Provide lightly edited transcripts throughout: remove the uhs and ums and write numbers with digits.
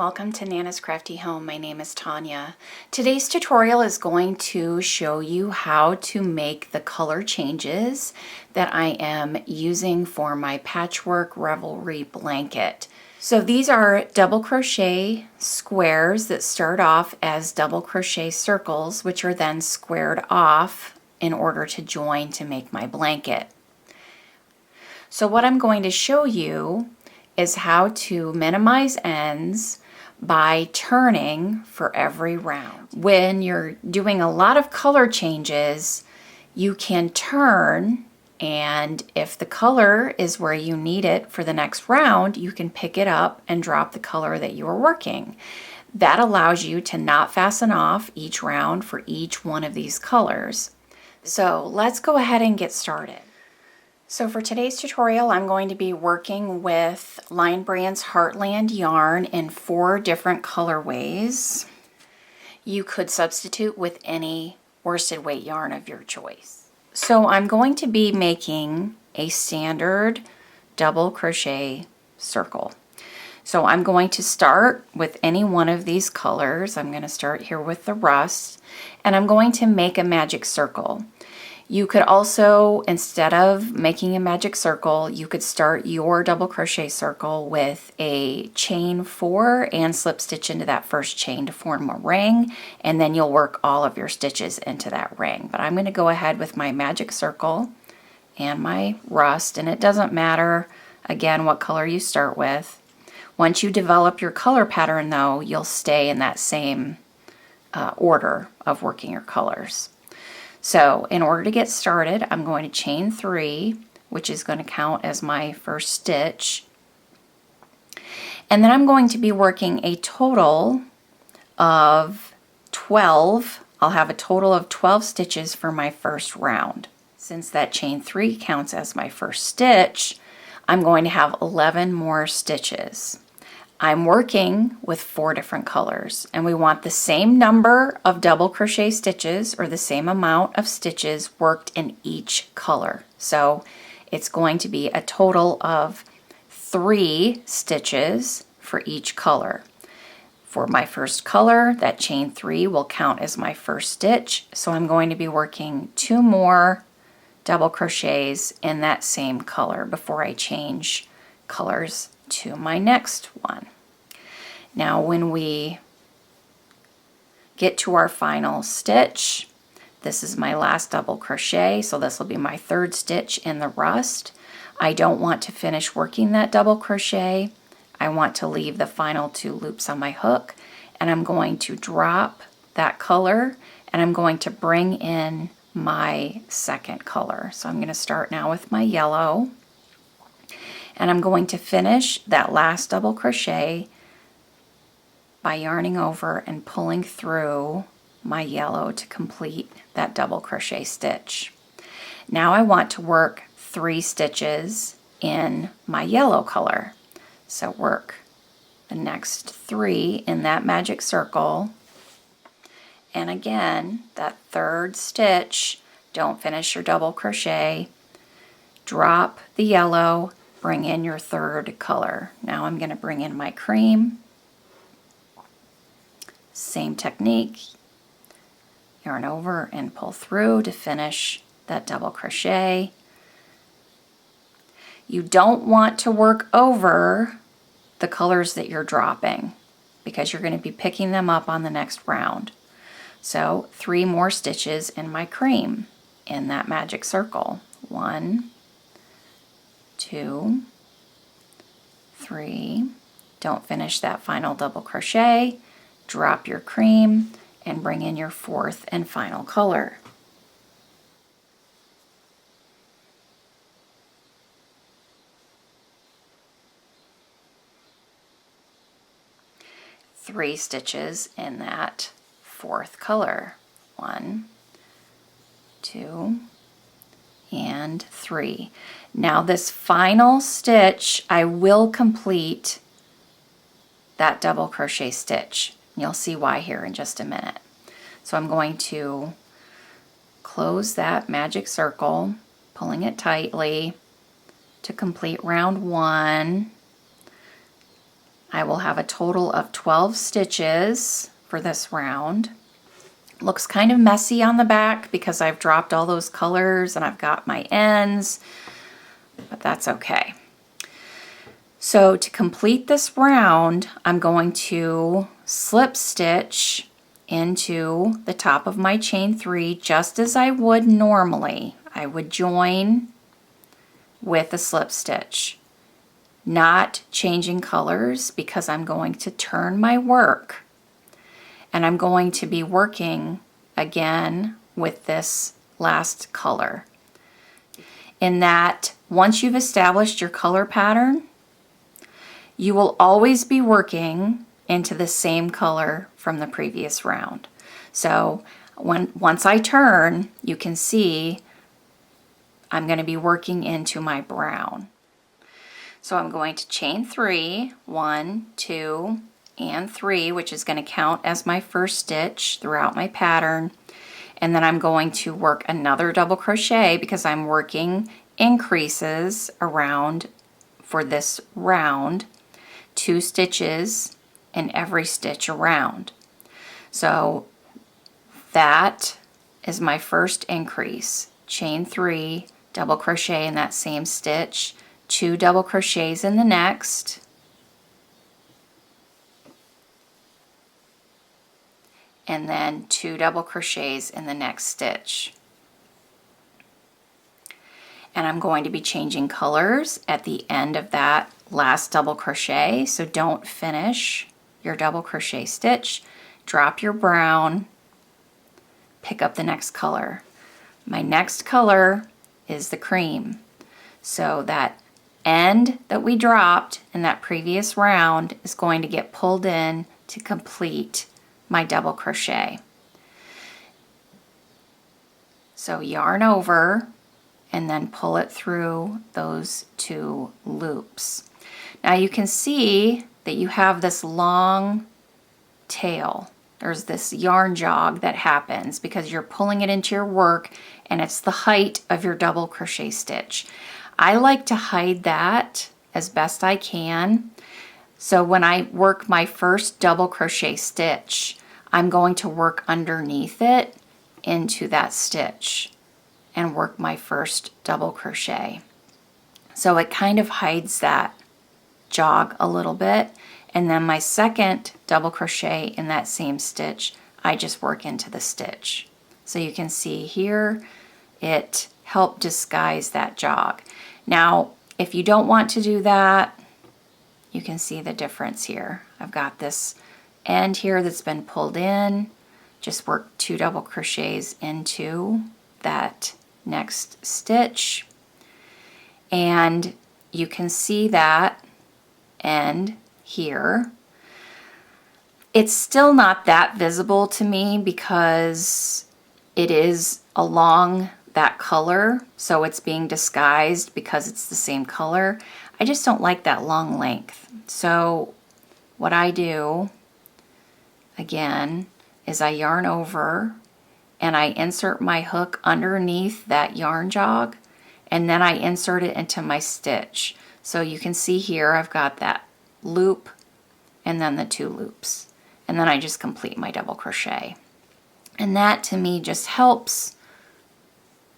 welcome to Nana's Crafty Home. My name is Tanya. Today's tutorial is going to show you how to make the color changes that I am using for my Patchwork Revelry blanket. So these are double crochet squares that start off as double crochet circles, which are then squared off in order to join to make my blanket. So what I'm going to show you is how to minimize ends by turning for every round. When you're doing a lot of color changes, you can turn, and if the color is where you need it for the next round, you can pick it up and drop the color that you are working. That allows you to not fasten off each round for each one of these colors. So let's go ahead and get started. So for today's tutorial, I'm going to be working with Lion Brand's Heartland yarn in 4 different colorways. You could substitute with any worsted weight yarn of your choice. So I'm going to be making a standard double crochet circle. So I'm going to start with any one of these colors. I'm going to start here with the rust, and I'm going to make a magic circle. You could also, instead of making a magic circle, you could start your double crochet circle with a chain 4 and slip stitch into that first chain to form a ring, and then you'll work all of your stitches into that ring. But I'm going to go ahead with my magic circle and my rust, and it doesn't matter, again, what color you start with. Once you develop your color pattern, though, you'll stay in that same order of working your colors. So in order to get started, I'm going to chain 3, which is going to count as my first stitch. And then I'm going to be working a total of 12. I'll have a total of 12 stitches for my first round. Since that chain 3 counts as my first stitch, I'm going to have 11 more stitches. I'm working with 4 different colors, and we want the same number of double crochet stitches, or the same amount of stitches worked in each color. So it's going to be a total of 3 stitches for each color. For my first color, that chain 3 will count as my first stitch, so I'm going to be working 2 more double crochets in that same color before I change colors to my next one. Now when we get to our final stitch, this is my last double crochet, so this will be my 3rd stitch in the rust. I don't want to finish working that double crochet. I want to leave the final 2 loops on my hook, and I'm going to drop that color, and I'm going to bring in my second color. So I'm going to start now with my yellow, and I'm going to finish that last double crochet by yarning over and pulling through my yellow to complete that double crochet stitch. Now I want to work 3 stitches in my yellow color. So work the next 3 in that magic circle, and again, that 3rd stitch, don't finish your double crochet, drop the yellow, bring in your 3rd color. Now I'm going to bring in my cream. Same technique, yarn over and pull through to finish that double crochet. You don't want to work over the colors that you're dropping because you're going to be picking them up on the next round. So 3 more stitches in my cream in that magic circle. 1, 2, 3. Don't finish that final double crochet. Drop your cream and bring in your 4th and final color. Three stitches in that 4th color. 1, 2, and 3. Now this final stitch, I will complete that double crochet stitch. You'll see why here in just a minute. So I'm going to close that magic circle, pulling it tightly to complete round 1. I will have a total of 12 stitches for this round. Looks kind of messy on the back because I've dropped all those colors and I've got my ends, but that's okay. So to complete this round, I'm going to slip stitch into the top of my chain 3 just as I would normally. I would join with a slip stitch, not changing colors because I'm going to turn my work and I'm going to be working again with this last color. In that, once you've established your color pattern, you will always be working into the same color from the previous round. So once I turn, you can see I'm going to be working into my brown. So I'm going to chain 3, 1, 2, and 3, which is going to count as my first stitch throughout my pattern. And then I'm going to work another double crochet because I'm working increases around for this round, 2 stitches in every stitch around. So that is my first increase. Chain 3, double crochet in that same stitch, 2 double crochets in the next, and then 2 double crochets in the next stitch. And I'm going to be changing colors at the end of that last double crochet, so don't finish your double crochet stitch, drop your brown, pick up the next color. My next color is the cream. So that end that we dropped in that previous round is going to get pulled in to complete my double crochet. So yarn over and then pull it through those 2 loops. Now you can see that you have this long tail. There's this yarn jog that happens because you're pulling it into your work and it's the height of your double crochet stitch. I like to hide that as best I can. So when I work my first double crochet stitch, I'm going to work underneath it into that stitch and work my first double crochet. So it kind of hides that jog a little bit. And then my second double crochet in that same stitch, I just work into the stitch. So you can see here, it helped disguise that jog. Now, if you don't want to do that, you can see the difference here. I've got this end here that's been pulled in, just work 2 double crochets into that next stitch. And you can see that end here. It's still not that visible to me because it is along that color, so it's being disguised because it's the same color. I just don't like that long length. So what I do again is I yarn over and I insert my hook underneath that yarn jog, and then I insert it into my stitch. So you can see here I've got that loop and then the 2 loops, and then I just complete my double crochet. And that to me just helps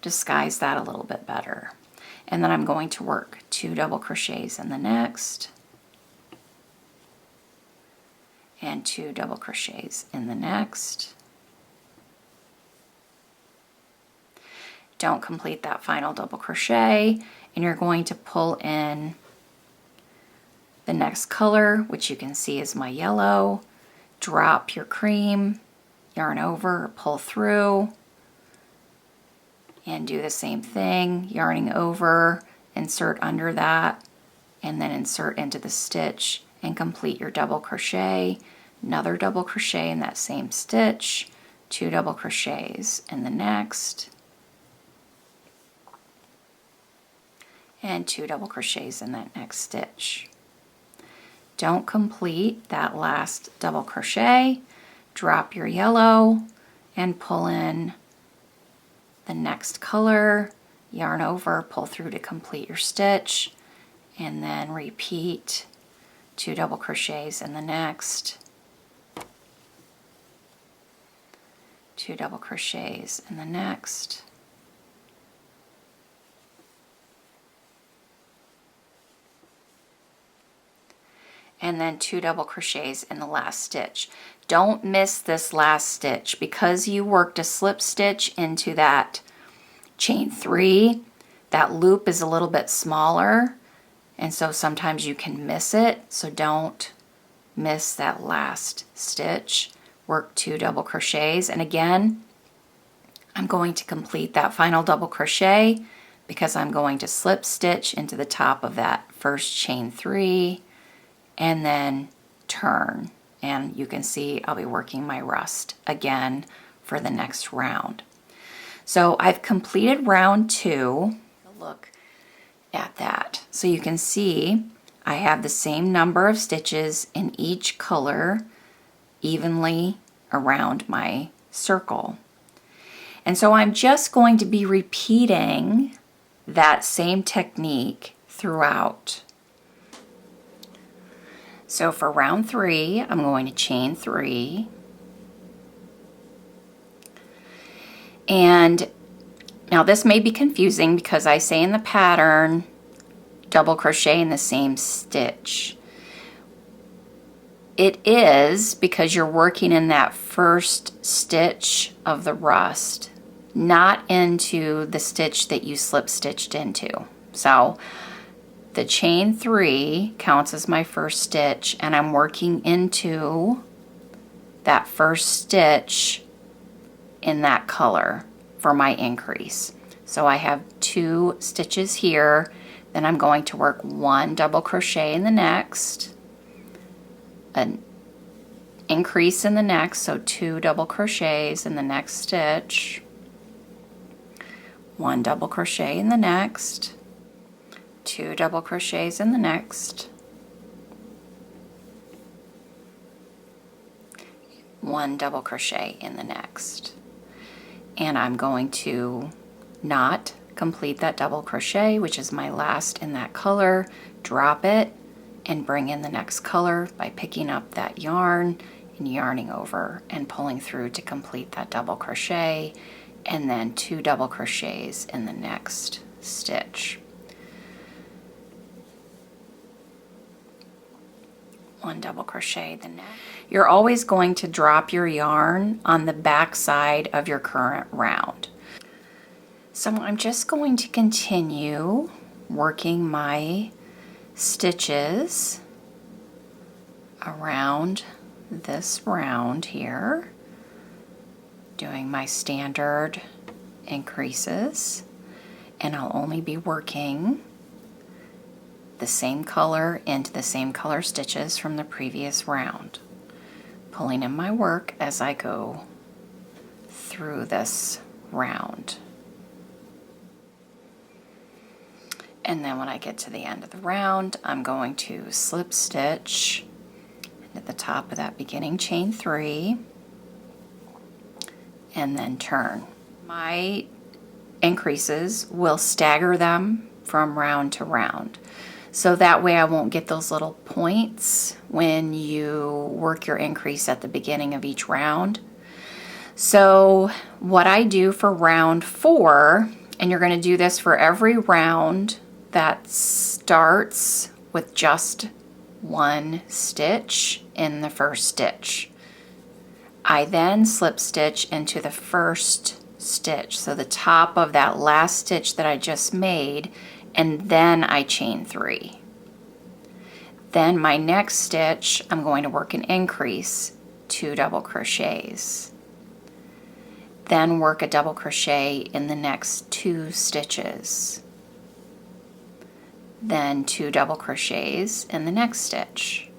disguise that a little bit better. And then I'm going to work 2 double crochets in the next and 2 double crochets in the next. Don't complete that final double crochet, and you're going to pull in the next color, which you can see is my yellow. Drop your cream, yarn over, pull through, and do the same thing, yarning over, insert under that, and then insert into the stitch and complete your double crochet. Another double crochet in that same stitch, 2 double crochets in the next, and 2 double crochets in that next stitch. Don't complete that last double crochet, drop your yellow and pull in the next color, yarn over, pull through to complete your stitch, and then repeat 2 double crochets in the next, 2 double crochets in the next, and then 2 double crochets in the last stitch. Don't miss this last stitch because you worked a slip stitch into that chain 3. That loop is a little bit smaller, and so sometimes you can miss it, so don't miss that last stitch. Work 2 double crochets, and again I'm going to complete that final double crochet because I'm going to slip stitch into the top of that first chain 3 and then turn, and you can see I'll be working my rust again for the next round. So I've completed round 2. Look at that. So you can see I have the same number of stitches in each color evenly around my circle. And so I'm just going to be repeating that same technique throughout. So for round 3, I'm going to chain 3. And now this may be confusing because I say in the pattern, double crochet in the same stitch. It is because you're working in that first stitch of the rust, not into the stitch that you slip stitched into. So the chain 3 counts as my first stitch, and I'm working into that first stitch in that color for my increase. So I have 2 stitches here, then I'm going to work 1 double crochet in the next, an increase in the next, so 2 double crochets in the next stitch, 1 double crochet in the next, 2 double crochets in the next, 1 double crochet in the next. And I'm going to not complete that double crochet, which is my last in that color, drop it, and bring in the next color by picking up that yarn and yarning over and pulling through to complete that double crochet, and then 2 double crochets in the next stitch. 1 double crochet the next. You're always going to drop your yarn on the back side of your current round. So I'm just going to continue working my stitches around this round here, doing my standard increases, and I'll only be working the same color into the same color stitches from the previous round, pulling in my work as I go through this round. And then when I get to the end of the round, I'm going to slip stitch at the top of that beginning chain 3 and then turn. My increases will stagger them from round to round. So that way I won't get those little points when you work your increase at the beginning of each round. So what I do for round 4, and you're going to do this for every round that starts with just 1 stitch in the first stitch. I then slip stitch into the first stitch, so the top of that last stitch that I just made, and then I chain 3. Then my next stitch, I'm going to work an increase, 2 double crochets. Then work a double crochet in the next 2 stitches. Then 2 double crochets in the next stitch.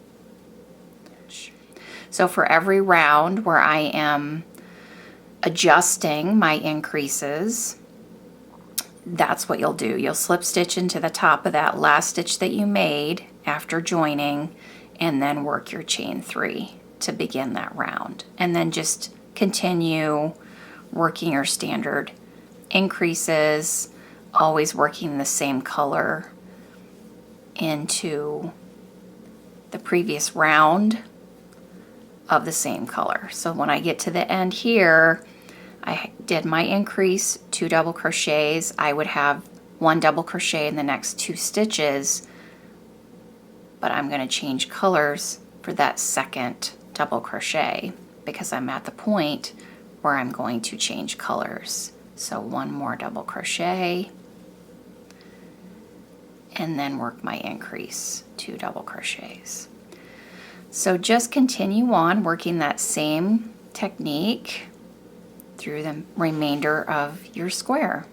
So for every round where I am adjusting my increases, that's what you'll do. You'll slip stitch into the top of that last stitch that you made after joining, and then work your chain 3 to begin that round. And then just continue working your standard increases, always working the same color into the previous round of the same color. So when I get to the end here, I did my increase, 2 double crochets. I would have 1 double crochet in the next 2 stitches, but I'm going to change colors for that second double crochet because I'm at the point where I'm going to change colors. So 1 more double crochet and then work my increase, 2 double crochets. So just continue on working that same technique through the remainder of your square.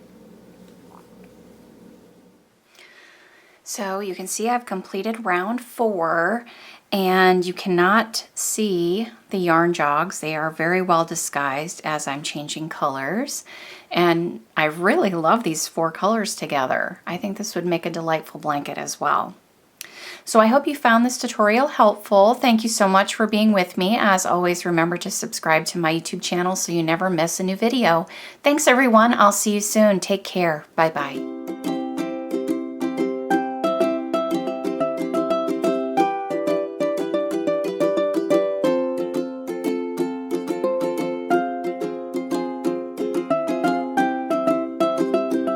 So you can see I've completed round 4, and you cannot see the yarn jogs. They are very well disguised as I'm changing colors. And I really love these 4 colors together. I think this would make a delightful blanket as well. So I hope you found this tutorial helpful. Thank you so much for being with me. As always, remember to subscribe to my YouTube channel so you never miss a new video. Thanks everyone. I'll see you soon. Take care. Bye-bye.